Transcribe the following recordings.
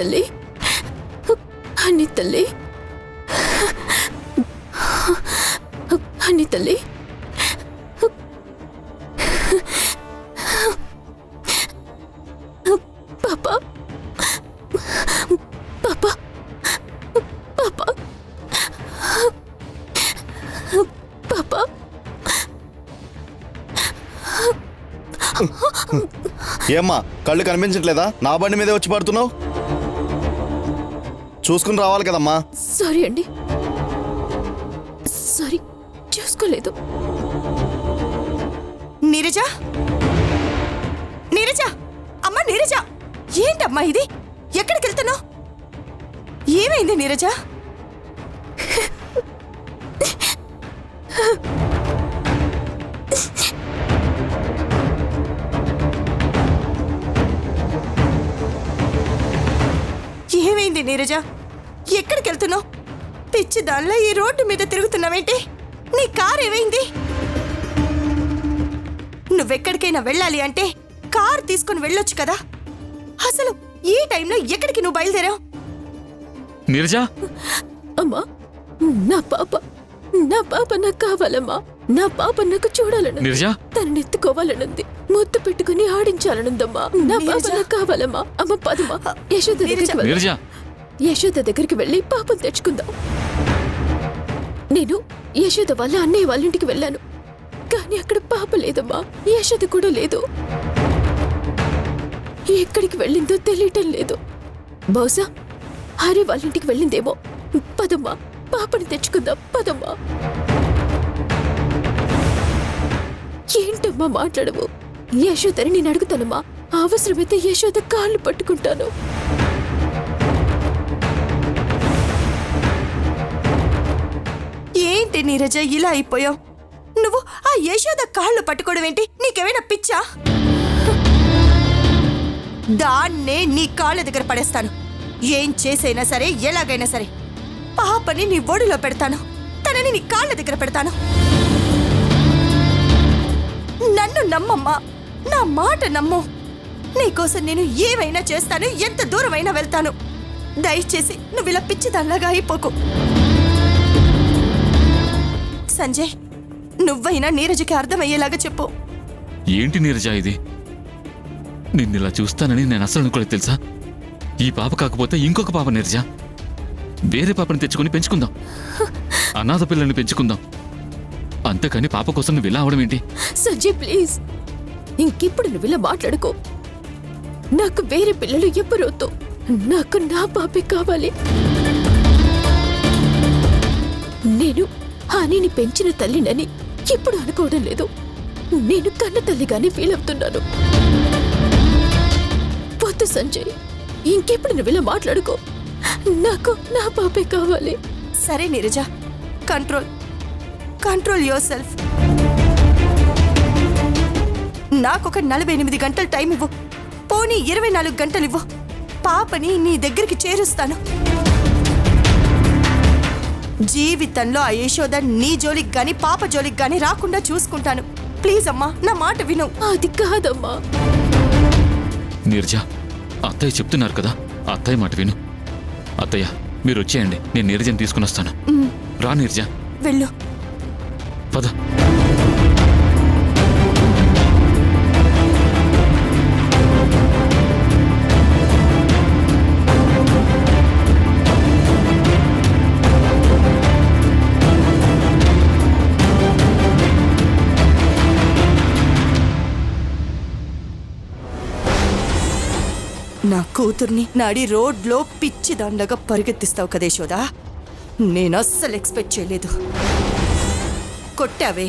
తల్లి, హనీ తల్లి, హనీ తల్లి, పాపా పాపా పాపా పాపా. ఏమ్మా కళ్ళు కనిపించట్లేదా? నా బండి మీదే వచ్చి పడుతున్నావు. చూసుకుని రావాలి కదమ్మా. సారీ అండి, సారీ, చూసుకోలేదు. నీరజ, నీరజ, అమ్మా నీరజ, ఏంటమ్మా ఇది? ఎక్కడికి వెళ్తున్నావు? ఏమైంది నీరజ? ఏమైంది నీరజ? ఎక్కడికి వెళ్తున్నావు? పిచ్చి దానిలో ఈ రోడ్డు మీద తిరుగుతున్నావేంటి? నీ కార్ ఏమైంది? నువ్వెక్కడికైనా వెళ్ళాలి అంటే కార్ తీసుకుని వెళ్ళొచ్చు కదా. అసలు ఈ టైంలో ఎక్కడికి నువ్వు బయలుదేరావు? నీరజ, అమ్మా, నా పాప నాకు కావాలమ్మా. నా పాప నాకు చూడాలను, నీరజ, తనని ఎత్తుకోవాలనుంది, ముద్దు పెట్టుకుని ఆడించాలనుందమ్మా. నా పాప నాకు కావాలమ్మా. అమ్మ పదమ్మా, యశోద దగ్గరికి వెళ్దాం. నీరజ, యశోద దగ్గరికి వెళ్ళి పాపం తెచ్చుకుందాం. నేను యశోద వాళ్ళ అన్నయ్య వాళ్ళ ఇంటికి వెళ్ళాను, కానీ అక్కడ పాప లేదమ్మా. యశోద కూడా లేదు. ఎక్కడికి వెళ్ళిందో తెలియటం లేదు. బహుశా హరి వాళ్ళ ఇంటికి వెళ్ళిందేమో. పదమ్మా, పాపని తెచ్చుకుందాం, పదమ్మా. ఏంటమ్మా మాట్లాడవు? యశోదని నేను అడుగుతానమ్మా. అవసరమైతే యశోద కాళ్ళు పట్టుకుంటాను. ఏంటి నీరజ ఇలా అయిపోయావు? నువ్వు ఆ యశోద కాళ్ళు పట్టుకోవడం ఏంటి? నీకేమైనా పిచ్చా? దాన్నే నీ కాళ్ళ దగ్గర పడేస్తాను. ఏం చేసైనా సరే, ఎలాగైనా సరే పాపని నీ ఒడిలో పెడతాను, తనని నీ కాళ్ళ దగ్గర పెడతాను. నన్ను నమ్మమ్మా, నా మాట నమ్ము. నీకోసం నేను ఏమైనా చేస్తాను, ఎంత దూరమైనా వెళ్తాను. దయచేసి నువ్వు ఇలా పిచ్చిదానిలాగా అయిపోకు. సంజయ్, నువ్వైనా నీరజకి అర్థమయ్యేలాగా చెప్పు. ఏంటి నీరజ ఇది? నిన్నిలా చూస్తానని నేను అసలు అనుకోలేదు తెలుసా. ఈ పాప కాకపోతే ఇంకొక పాప నీరజ. వేరే పాపని తెచ్చుకుని పెంచుకుందాం, అనాథ పిల్లల్ని పెంచుకుందాం. అంతేకాని పాప కోసం నువ్వు ఇలా అవడం ఏంటి? సంజయ్ ప్లీజ్, ఇంకెప్పుడు నువ్వు ఇలా మాట్లాడుకో. నాకు వేరే పిల్లలు ఎవ్వరొద్దు. నాకు నా పాపే కావాలి. నేను హానిని పెంచిన తల్లినని ఇప్పుడు అనుకోవడం లేదు. నేను కన్న తల్లిగానే ఫీల్ అవుతున్నాను. వద్దు సంజయ్, ఇంకెప్పుడు నువ్వు ఇలా మాట్లాడుకో. నాకు నా పాపే కావాలి. సరే నీరజ, కంట్రోల్ యువర్ సెల్ఫ్. నాకొక 48 గంటలు టైం ఇవ్వు, పోనీ 24 గంటలు ఇవ్వు. పాపని నీ దగ్గరికి చేరుస్తాను. జీవితంలో ఆ యశోద నీ జోలికి గాని పాప జోలికి గాని రాకుండా చూసుకుంటాను. ప్లీజ్ అమ్మా, నా మాట విను. అది కాదమ్మా. నీరజ, అత్తయ్య చెప్తున్నారు కదా, అత్తయ్య మాట విను. అత్తయ్య మీరు వచ్చేయండి, నేను నీరజని తీసుకుని వస్తాను. రా నీరజ, వెళ్ళు. పద. నా కూతుర్ని నడి రోడ్లో పిచ్చి దండగా పరిగెత్తిస్తావు కదే యశోదా. నేను అస్సలు ఎక్స్పెక్ట్ చేయలేదు. కొట్టావే,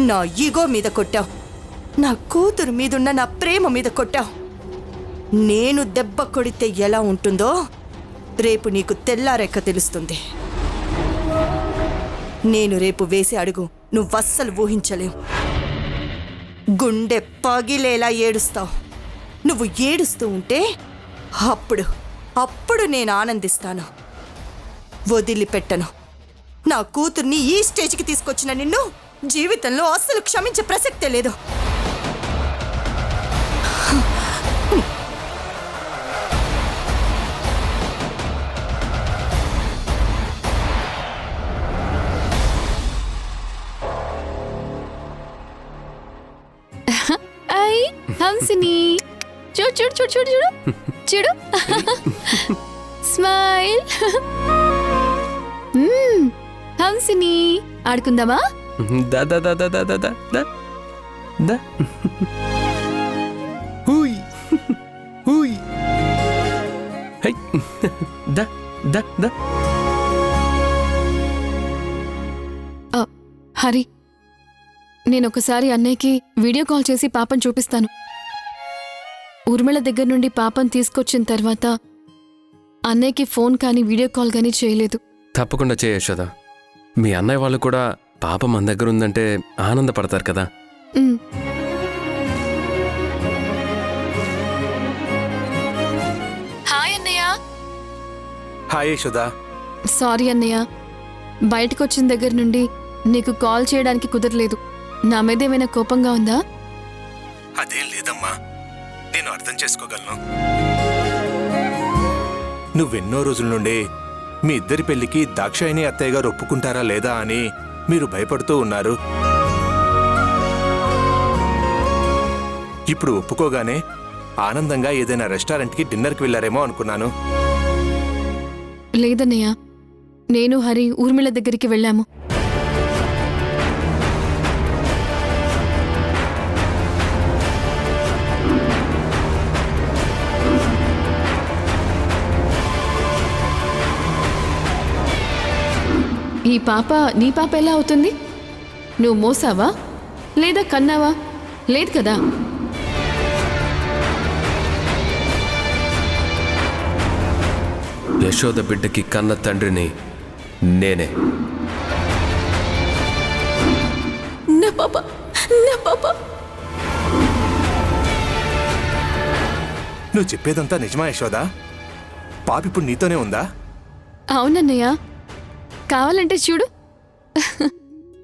నా ఈగో మీద కొట్టావు, నా కూతురు మీదున్న నా ప్రేమ మీద కొట్టావు. నేను దెబ్బ కొడితే ఎలా ఉంటుందో రేపు నీకు తెల్లారెక్క తెలుస్తుంది. నేను రేపు వేసే అడుగు నువ్వస్సలు ఊహించలేవు. గుండె పగిలేలా ఏడుస్తావు. నువ్వు ఏడుస్తూ ఉంటే అప్పుడు నేను ఆనందిస్తాను. వదిలిపెట్టను. నా కూతుర్ని ఈ స్టేజ్కి తీసుకొచ్చిన నిన్ను జీవితంలో అస్సలు క్షమించే ప్రసక్తే లేదు. హంసిని చూడు చూడు చూడు చూడు చూడు చూడు స్మైల్. హంసిని ఆడుకుందామా? దా దా దా దా దా దా దా దా దా హూయ్ హూయ్ హై దా దా దా. హరి, నేను ఒకసారి అన్నయ్యకి వీడియో కాల్ చేసి పాపం చూపిస్తాను. ఊర్మిళ దగ్గర నుండి పాపం తీసుకొచ్చిన తర్వాత అన్నయ్యకి ఫోన్ కానీ వీడియో కాల్ కానీ చేయలేదు. తప్పకుండా చేయ యశోద. మీ అన్నయ్య వాళ్ళు కూడా పాప మన దగ్గర ఉందంటే ఆనందపడతారు కదా. ఉమ్. హాయ్ అన్నయ్య. హాయ్ యశోదా. సారీ అన్నయ్య, బయటకు వచ్చిన దగ్గర నుండి నీకు కాల్ చేయడానికి కుదరలేదు. నా మీద ఏమైనా కోపంగా ఉందా? అదేం లేదమ్మా, నేను అర్థం చేసుకోగలను. నువ్వెన్నో రోజుల నుండి మీ ఇద్దరి పెళ్లికి దాక్షాయిని అత్తయ్య గారు ఒప్పుకుంటారా లేదా అని మీరు భయపడుతూ ఉన్నారు. ఇప్పుడు ఒప్పుకోగానే ఆనందంగా ఏదైనా రెస్టారెంట్కి డిన్నర్కి వెళ్ళారేమో అనుకున్నాను. లేదన్నయ్య, నేను హరి ఊర్మిళ దగ్గరికి వెళ్ళాము. ఈ పాప నీ పాప ఎలా అవుతుంది? నువ్వు మోసావా లేదా కన్నావా? లేదు కదా. యశోద బిడ్డకి కన్న తండ్రిని నేనే. నా పాప, నా పాప. నువ్వు చెప్పేదంతా నిజమా యశోదా? పాప ఇప్పుడు నీతోనే ఉందా? అవునన్నయ్య, కావాలంటే చూడు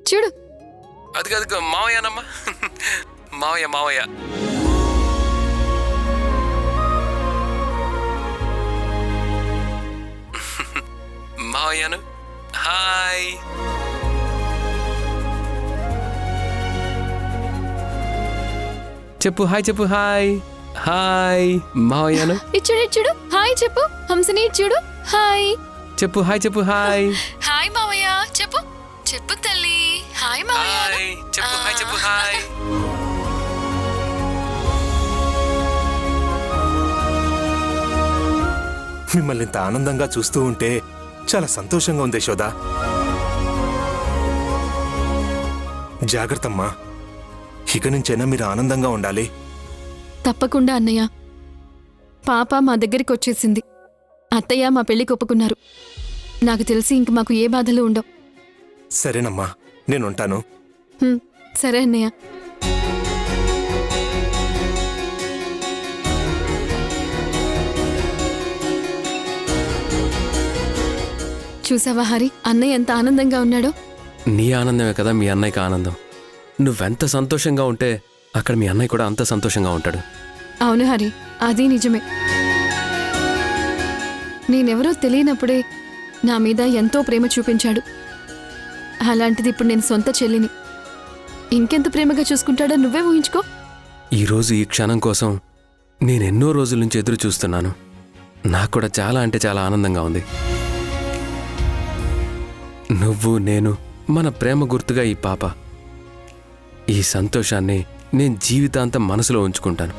చూడు. అది కాదు మావయ్యనమ్మా. మావయ్య మావయ్య. మావయ్యను హాయ్. చెప్పు హాయ్, చెప్పు హాయ్. హాయ్ మావయ్యను. ఇచ్చుడు ఇచ్చుడు హాయ్ చెప్పు. హంసని ఇచ్చుడు హాయ్ చెప్పు హాయ్, చెప్పు హాయ్. హాయ్ మావయ్య చెప్పు. చెప్పు తల్లి. హాయ్ మావయ్య. హాయ్ చెప్పు హాయ్, చెప్పు హాయ్. మిమ్మల్ని ఇంత ఆనందంగా చూస్తూ ఉంటే చాలా సంతోషంగా ఉంది యశోదా. జాగ్రత్తమ్మా, ఇక నుంచైనా మీరు ఆనందంగా ఉండాలి. తప్పకుండా అన్నయ్య. పాప మా దగ్గరికి వచ్చేసింది. అత్తయ్య మా పెళ్లికి ఒప్పుకున్నారు. నాకు తెలిసి ఇంక మాకు ఏ బాధలు ఉండవు. సరేనమ్మా, నేనుంటాను. సరే అన్నయ్య. చూసావా హరి, అన్నయ్య ఎంత ఆనందంగా ఉన్నాడో. నీ ఆనందమే కదా మీ అన్నయ్యకి ఆనందం. నువ్వెంత సంతోషంగా ఉంటే అక్కడ మీ అన్నయ్య కూడా అంత సంతోషంగా ఉంటాడు. అవును హరి, అది నిజమే. నేనెవరో తెలియనప్పుడే నా మీద ఎంతో ప్రేమ చూపించాడు. అలాంటిది ఇప్పుడు నేను సొంత చెల్లిని. ఇంకెంత ప్రేమగా చూసుకుంటాడో నువ్వే ఊహించుకో. ఈరోజు ఈ క్షణం కోసం నేనెన్నో రోజుల నుంచి ఎదురు చూస్తున్నాను. నాకు కూడా చాలా అంటే చాలా ఆనందంగా ఉంది. నువ్వు నేను మన ప్రేమ గుర్తుగా ఈ పాప. ఈ సంతోషాన్ని నేను జీవితాంతం మనసులో ఉంచుకుంటాను.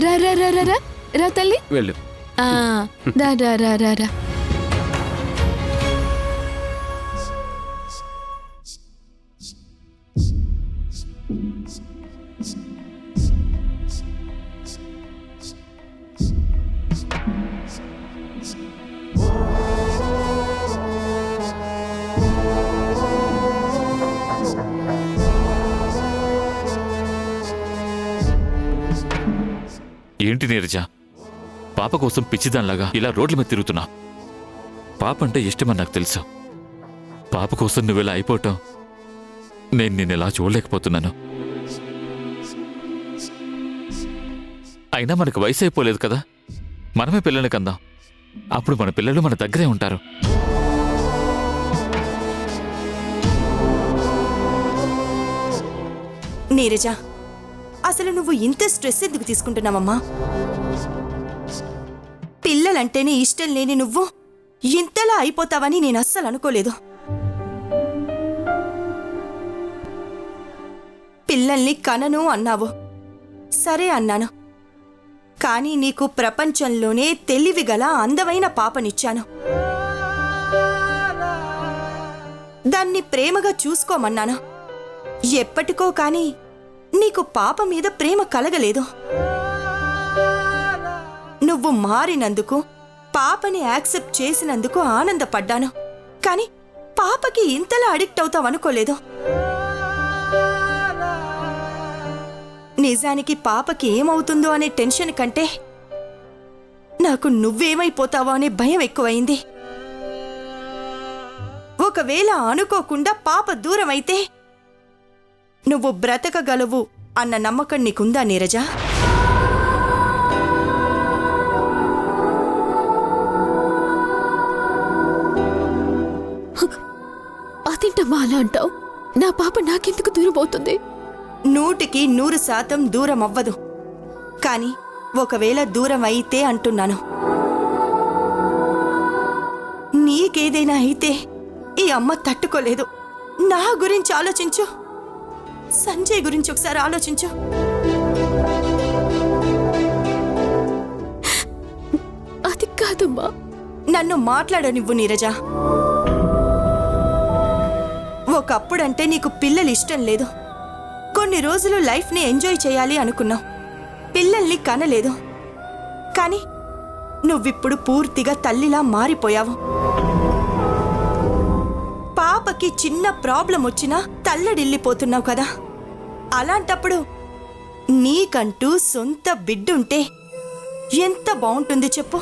రా రా రా రా రా రా తల్లి. వెళ్ళు. రా రా రా రా రా. ఏంటి నీరజ, పాప కోసం పిచ్చిదానిలాగా ఇలా రోడ్ల మీద తిరుగుతున్నా? పాప అంటే ఇష్టమని నాకు తెలుసు. పాప కోసం నువ్వెలా అయిపోవటం నేను నిన్నెలా చూడలేకపోతున్నాను. అయినా మనకు వయసు అయిపోలేదు కదా, మనమే పిల్లల్ని కందాం. అప్పుడు మన పిల్లలు మన దగ్గరే ఉంటారు. నీరజ, అసలు నువ్వు ఇంత స్ట్రెస్ ఎందుకు తీసుకుంటున్నావమ్మా? పిల్లలంటేనే ఇష్టం లేని నువ్వు ఇంతలా అయిపోతావని నేను అస్సలు అనుకోలేదు. పిల్లల్ని కనను అన్నావు, సరే అన్నాను. కానీ నీకు ప్రపంచంలోనే తెలివిగల అందమైన పాపనిచ్చాను. దాన్ని ప్రేమగా చూసుకోమన్నాను. ఎప్పటికో కానీ నీకు పాప మీద ప్రేమ కలగలేదు. నువ్వు మారినందుకు, పాపని యాక్సెప్ట్ చేసినందుకు ఆనందపడ్డాను. కానీ పాపకి ఇంతలా అడిక్ట్ అవుతావనుకోలేదు. నిజానికి పాపకి ఏమవుతుందో అనే టెన్షన్ కంటే నాకు నువ్వేమైపోతావో అనే భయం ఎక్కువైంది. ఒకవేళ అనుకోకుండా పాప దూరమైతే నువ్వు బ్రతకగలవు అన్న నమ్మకం నీకుందా నీరజ? అదేంటమ్మా అలా అంటావు? నా పాప నాకెందుకు దూరం అవుతుంది? 100% దూరం అవ్వదు. కానీ ఒకవేళ దూరం అయితే అంటున్నాను. నీకేదైనా అయితే ఈ అమ్మ తట్టుకోలేదు. నా గురించి ఆలోచించు, సంజయ్ గురించి ఒకసారి ఆలోచించు. అది కాదమ్మా. నన్ను మాట్లాడనివ్వు నీరజ. ఒకప్పుడంటే నీకు పిల్లలు ఇష్టం లేదు. కొన్ని రోజులు లైఫ్ని ఎంజాయ్ చేయాలి అనుకున్నావు. పిల్లల్ని కనలేదు. కానీ నువ్విప్పుడు పూర్తిగా తల్లిలా మారిపోయావు. పాపకి చిన్న ప్రాబ్లం వచ్చినా తల్లడిల్లిపోతున్నావు కదా. అలాంటప్పుడు నీకంటూ సొంత బిడ్డుంటే ఎంత బాగుంటుంది చెప్పు.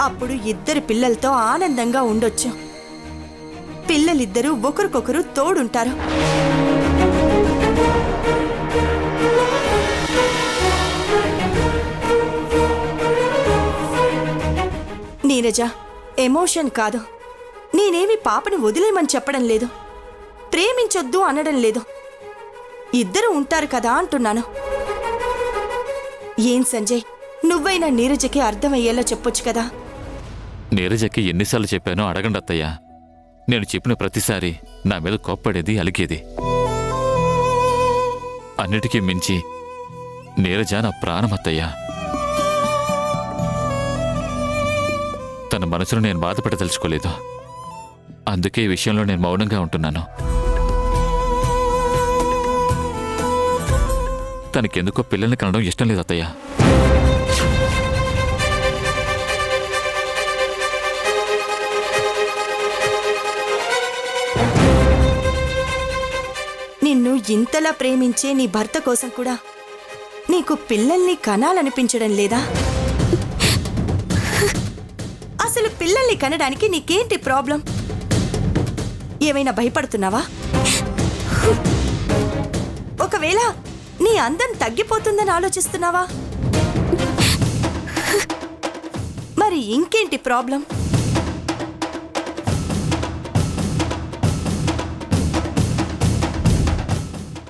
అప్పుడు ఇద్దరు పిల్లలతో ఆనందంగా ఉండొచ్చు. పిల్లలిద్దరూ ఒకరికొకరు తోడుంటారు. నీరజ, ఎమోషన్ కాదు. నేనేమి పాపని వదిలేయమని చెప్పడం లేదు, ప్రేమించొద్దు అనడం లేదు. ఇద్దరు ఉంటారు కదా అంటున్నాను. ఏం సంజయ్, నువ్వైనా నీరజకి అర్థమయ్యేలా చెప్పొచ్చు కదా. నీరజకి ఎన్నిసార్లు చెప్పానో అడగండి అత్తయ్య. నేను చెప్పిన ప్రతిసారి నా మీద కోప్పడేది, అలిగేది. అన్నిటికీ మించి నీరజ నా ప్రాణం అత్తయ్య. తన మనసును నేను బాధపడదలుచుకోలేదు. అందుకే ఈ విషయంలో నేను మౌనంగా ఉంటున్నాను. తనకెందుకో పిల్లల్ని కనడం ఇష్టం లేదు అత్తయ్య. నిన్ను ఇంతలా ప్రేమించే నీ భర్త కోసం కూడా నీకు పిల్లల్ని కనాలనిపించడం లేదా? అసలు పిల్లల్ని కనడానికి నీకేంటి ప్రాబ్లం? ఏమైనా భయపడుతున్నావా? ఒకవేళ నీ అందం తగ్గిపోతుందని ఆలోచిస్తున్నావా? మరి ఇంకేంటి ప్రాబ్లం?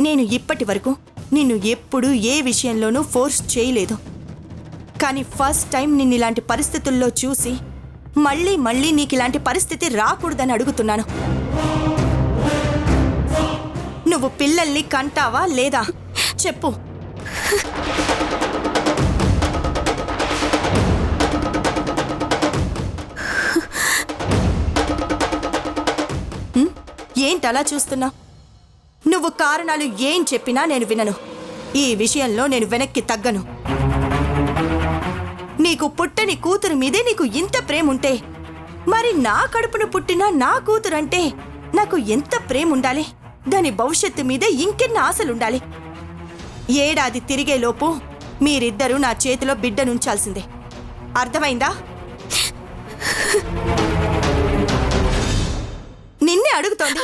నేను ఇప్పటి వరకు నిన్ను ఎప్పుడూ ఏ విషయంలోనూ ఫోర్స్ చేయలేదు. కానీ ఫస్ట్ టైం నిన్ను ఇలాంటి పరిస్థితుల్లో చూసి మళ్ళీ మళ్ళీ నీకు ఇలాంటి పరిస్థితి రాకూడదని అడుగుతున్నాను. నువ్వు పిల్లల్ని కంటావా లేదా చెప్పు. ఏంటలా చూస్తున్నా? నువ్వు కారణాలు ఏం చెప్పినా నేను వినను. ఈ విషయంలో నేను వెనక్కి తగ్గను. నీకు పుట్టని కూతురు మీదే నీకు ఇంత ప్రేమ ఉంటే మరి నా కడుపున పుట్టిన నా కూతురంటే నాకు ఎంత ప్రేమ ఉండాలి? దాని భవిష్యత్తు మీదే ఇంకెన్ని ఆశలుండాలి? ఏడాది తిరిగేలోపు మీరిద్దరూ నా చేతిలో బిడ్డనుంచాల్సిందే. అర్థమైందా? నిన్నే అడుగుతోంది.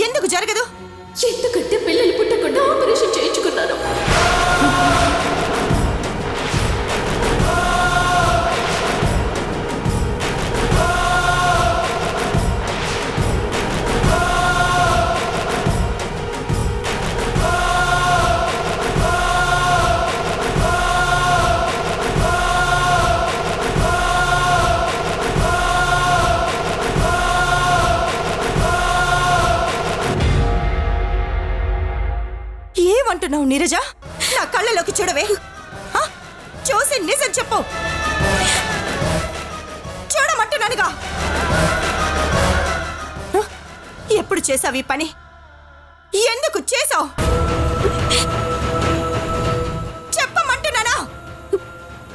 ఎందుకు జరగదు? ఎందుకంటే పిల్లలు పుట్టకుండా ఆపరేషన్ చేయించుకున్నాను. ఏమంటున్నావు నీరజ? నా కళ్ళలోకి చూడవే. హ? చూసి నిజం చెప్పు. చూడమంటున్నానుగా. హ? ఎప్పుడు చేసావు ఈ పని? ఎందుకు చేసావు? చెప్పమంటున్నానా?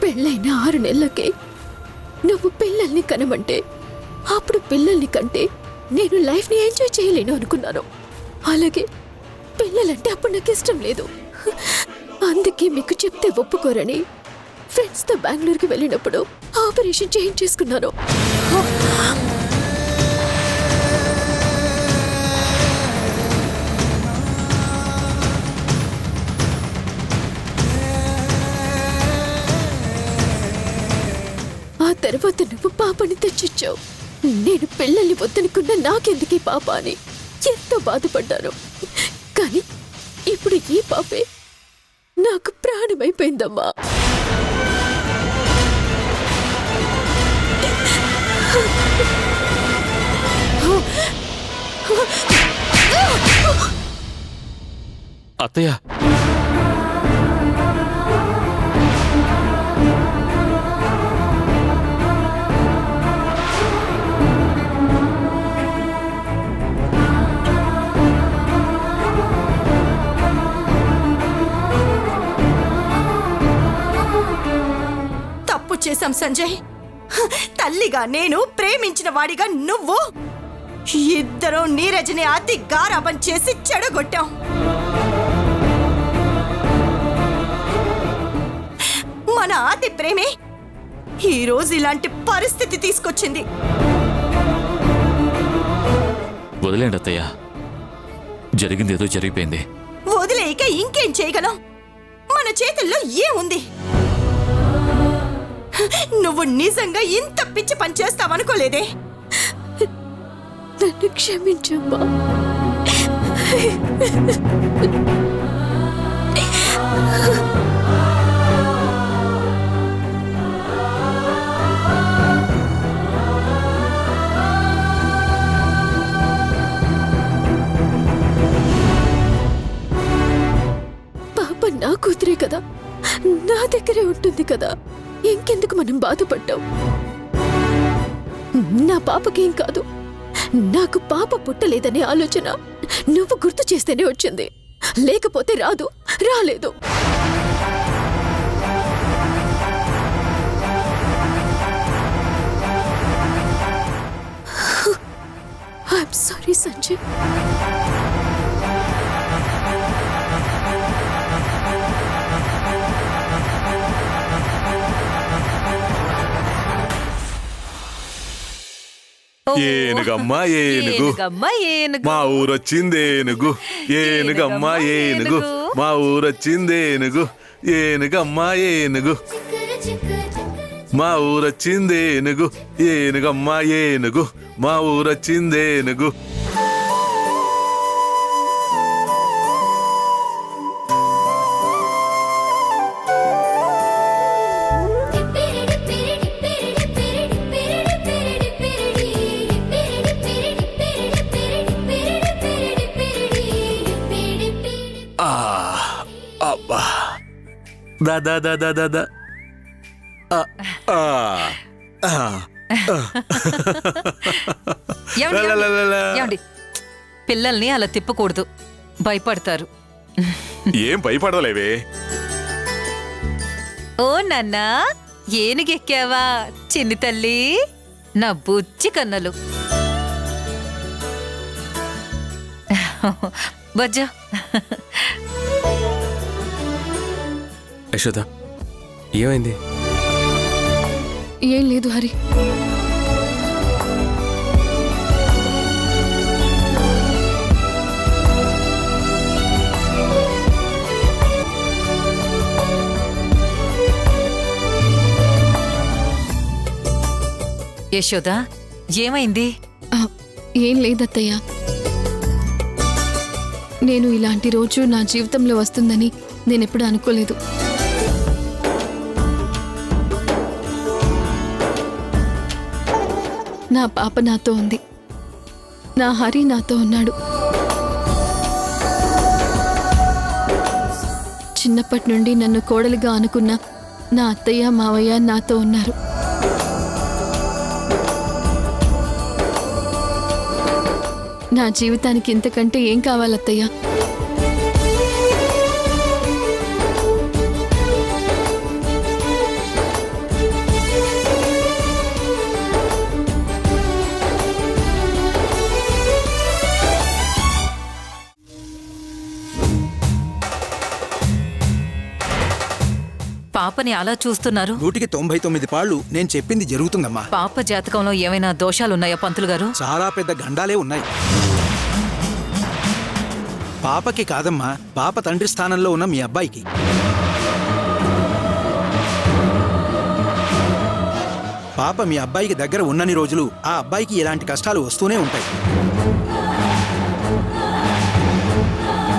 పెళ్ళైన 6 నెలలకే నువ్వు పిల్లల్ని కనమంటే అప్పుడు పిల్లల్ని కంటే నేను లైఫ్ని ఎంజాయ్ చేయలేను అనుకున్నాను. అలాగే పిల్లలంటే అప్పుడు నాకు ఇష్టం లేదు. అందుకే మీకు చెప్తే ఒప్పుకోరని ఫ్రెండ్స్తో బెంగళూరుకి వెళ్ళినప్పుడు ఆపరేషన్ చేయించేసుకున్నాను. ఆ తర్వాత నువ్వు పాపని తెచ్చిచ్చావు. నేను పిల్లల్ని వద్దనుకున్నా నాకెందుకు ఈ పాప అని ఎంతో బాధపడ్డాను. కానీ ఇప్పుడు ఈ పాపే నాకు ప్రాణమైపోయిందమ్మా. అత్తయ్య, తప్పు చేశాం సంజయ్. తల్లిగా నేను, ప్రేమించిన వాడిగా నువ్వు, ఇద్దరం నీరజని అతి గారాబం చేసి చెడగొట్టాం. మన ఆది ప్రేమే ఈ రోజు ఇలాంటి పరిస్థితి తీసుకొచ్చింది. వదిలేండి అత్తయ్య, జరిగింది ఏదో జరిగిపోయింది. వదిలేక ఇంకేం చేయగలం? మన చేతుల్లో ఏముంది? నువ్వు నిజంగా ఇంత పిచ్చి పని చేస్తావనుకోలేదే. నన్ను క్షమించమ్మా. పాప నా కూతురే కదా, నా దగ్గరే ఉంటుంది కదా, ఇంకెందుకు మనం బాధపడ్డాం? నా పాపకేం కాదు. నాకు పాప పుట్టలేదనే ఆలోచన నువ్వు గుర్తు చేస్తేనే వచ్చింది, లేకపోతే రాలేదు. I'm sorry Sanjay. ఏనుగమ్మా ఏనుగు, మా ఊరొచ్చిందేనుగు. ఏనుగమ్మా ఏనుగు, మా ఊరొచ్చిందేనుగు. ఏనుగమ్మా ఏనుగు, మా ఊరొచ్చిందేనుగు. ఏనుగమ్మా ఏనుగు, మా ఊరొచ్చిందేనుగు. అబ్బా, దా దా దా దా దా దా. ఏమండి, పిల్లల్ని అలా తిప్పకూడదు, భయపడతారు. ఏం భయపడలేవే. ఓ నాన్నా, ఏనుగెక్కావా చిన్ని తల్లి? నా బుచ్చి కన్నలు. బజ్జా. యశోద ఏమైంది? ఏం లేదు హరి. యశోదా, ఏమైంది? ఆ, ఏం లేదత్తయ్య. నేను ఇలాంటి రోజు నా జీవితంలో వస్తుందని నేనెప్పుడు అనుకోలేదు. నా పాప నాతో ఉంది, నా హరి నాతో ఉన్నాడు. చిన్నప్పటి నుండి నన్ను కోడలిగా అనుకున్న నా అత్తయ్య మావయ్య నాతో ఉన్నారు. నా జీవితానికి ఇంతకంటే ఏం కావాలత్తయ్య? పాపని అలా చూస్తున్నారు. 199 పాళ్ళు నేను చెప్పింది జరుగుతుందమ్మా. పాప జాతకంలో ఏమైనా దోషాలున్నాయా పంతులు గారు? చాలా పెద్ద గండాలే ఉన్నాయి. పాపకి కాదమ్మా, పాప తండ్రి స్థానంలో ఉన్న మీ అబ్బాయికి. పాప మీ అబ్బాయికి దగ్గర ఉన్నన్ని రోజులు ఆ అబ్బాయికి ఇలాంటి కష్టాలు వస్తూనే ఉంటాయి.